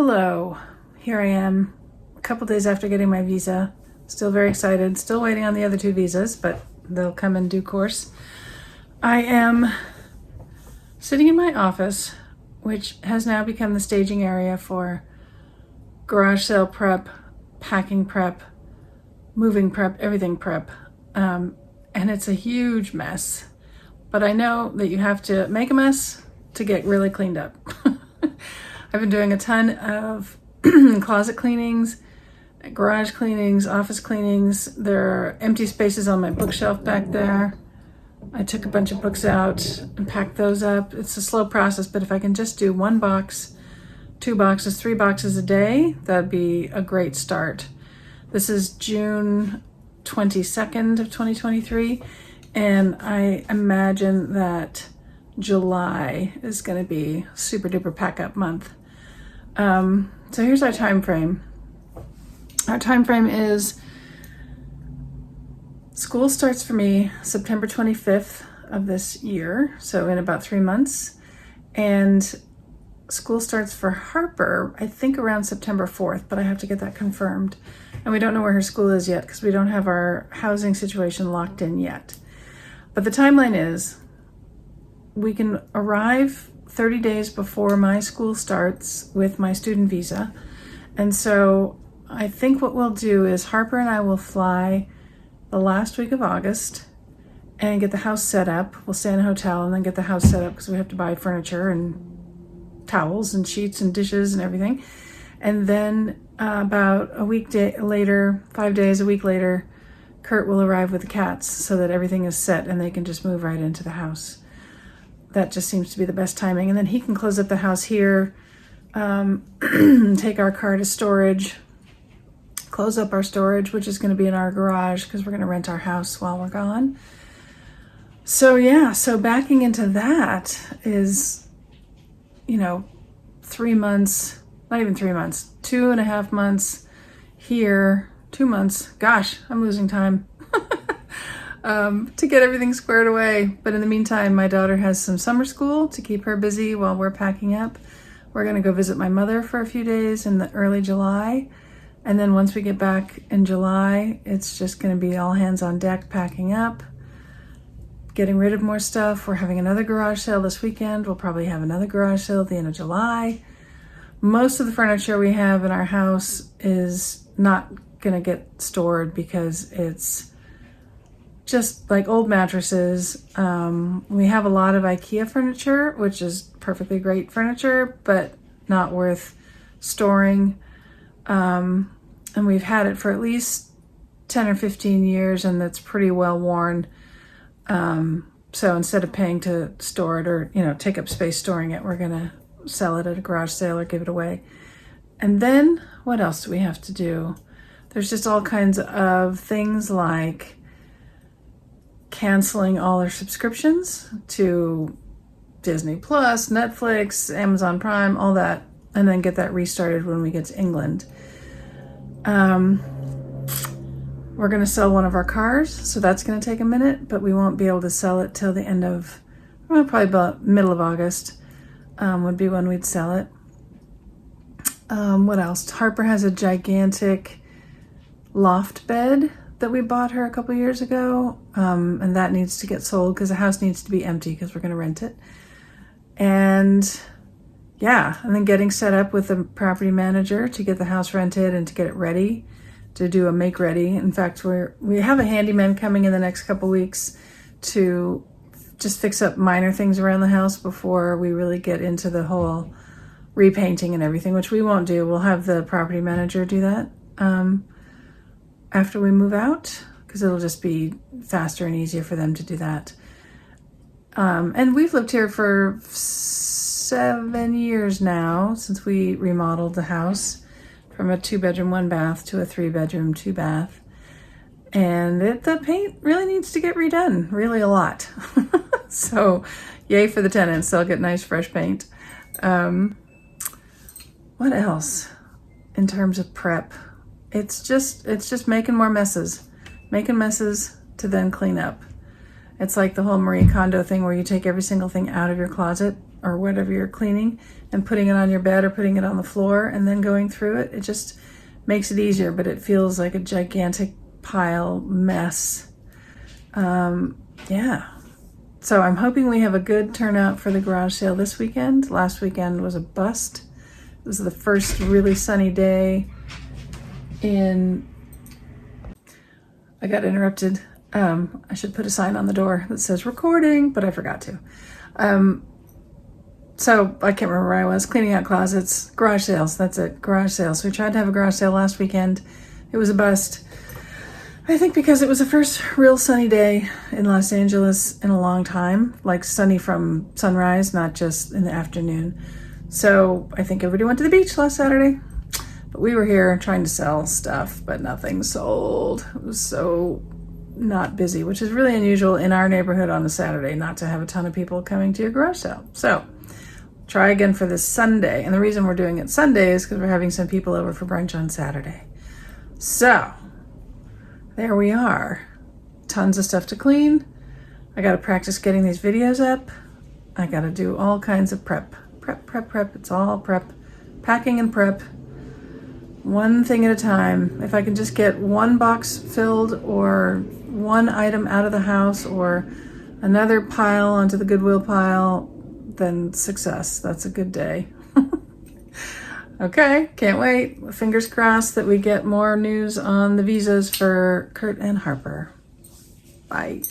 Hello, here I am a couple days after getting my visa. Still very excited, still waiting on the other 2 visas, but they'll come in due course. I am sitting in my office, which has now become the staging area for garage sale prep, packing prep, moving prep, everything prep. And it's a huge mess, but I know that you have to make a mess to get really cleaned up. I've been doing a ton of closet cleanings, garage cleanings, office cleanings. There are empty spaces on my bookshelf back there. I took a bunch of books out and packed those up. It's a slow process, but if I can just do 1 box, 2 boxes, 3 boxes a day, that'd be a great start. This is June 22nd of 2023, and I imagine that July is going to be super duper pack up month. So here's our time frame. Our time frame is school starts for me September 25th of this year, so in about 3 months, and school starts for Harper I think around September 4th, but I have to get that confirmed, and we don't know where her school is yet because we don't have our housing situation locked in yet. But the timeline is we can arrive 30 days before my school starts with my student visa. And so I think what we'll do is Harper and I will fly the last week of August and get the house set up. We'll stay in a hotel and then get the house set up because we have to buy furniture and towels and sheets and dishes and everything. And then about a week later, 5 days, a week later, Kurt will arrive with the cats so that everything is set and they can just move right into the house. That just seems to be the best timing. And then he can close up the house here, take our car to storage, close up our storage, which is going to be in our garage because we're going to rent our house while we're gone. So yeah, so backing into that is, 3 months, not even 3 months, 2.5 months here, 2 months. Gosh, I'm losing time. To get everything squared away. But in the meantime, my daughter has some summer school to keep her busy while we're packing up. We're going to go visit my mother for a few days in the early July. And then once we get back in July, it's just going to be all hands on deck packing up, getting rid of more stuff. We're having another garage sale this weekend. We'll probably have another garage sale at the end of July. Most of the furniture we have in our house is not going to get stored because it's just like old mattresses. We have a lot of IKEA furniture, which is perfectly great furniture, but not worth storing. And we've had it for at least 10 or 15 years, and it's pretty well worn. So instead of paying to store it or, take up space storing it, we're gonna sell it at a garage sale or give it away. And then what else do we have to do? There's just all kinds of things like canceling all our subscriptions to Disney Plus, Netflix, Amazon Prime, all that, and then get that restarted when we get to England. We're going to sell one of our cars, so that's going to take a minute, but we won't be able to sell it till the end of, probably about middle of August would be when we'd sell it. What else? Harper has a gigantic loft bed that we bought her a couple years ago, and that needs to get sold because the house needs to be empty because we're going to rent it. And yeah, and then getting set up with the property manager to get the house rented and to get it ready, to do a make ready. In fact, we have a handyman coming in the next couple weeks to just fix up minor things around the house before we really get into the whole repainting and everything, which we won't do. We'll have the property manager do that after we move out, because it'll just be faster and easier for them to do that. And we've lived here for 7 years now, since we remodeled the house from a 2-bedroom, 1-bath to a 3-bedroom, 2-bath. And the paint really needs to get redone, really a lot. So yay for the tenants, they'll get nice fresh paint. What else in terms of prep? It's just making more messes. Making messes to then clean up. It's like the whole Marie Kondo thing where you take every single thing out of your closet or whatever you're cleaning and putting it on your bed or putting it on the floor and then going through it. It just makes it easier, but it feels like a gigantic pile mess. Yeah. So I'm hoping we have a good turnout for the garage sale this weekend. Last weekend was a bust. This is the first really sunny day I got interrupted. I should put a sign on the door that says recording, but I forgot to. So I can't remember where I was. Cleaning out closets, garage sales. That's it, garage sales. So we tried to have a garage sale last weekend. It was a bust. I think because it was the first real sunny day in Los Angeles in a long time, like sunny from sunrise, not just in the afternoon. So I think everybody went to the beach last Saturday, but we were here trying to sell stuff, but nothing sold. It was so not busy, which is really unusual in our neighborhood on a Saturday, not to have a ton of people coming to your garage sale. So try again for this Sunday. And the reason we're doing it Sunday is because we're having some people over for brunch on Saturday. So there we are. Tons of stuff to clean. I got to practice getting these videos up. I got to do all kinds of prep. It's all prep. Packing and prep. One thing at a time. If I can just get one box filled or one item out of the house or another pile onto the Goodwill pile, then success. That's a good day. Okay, can't wait. Fingers crossed that we get more news on the visas for Kurt and Harper. Bye.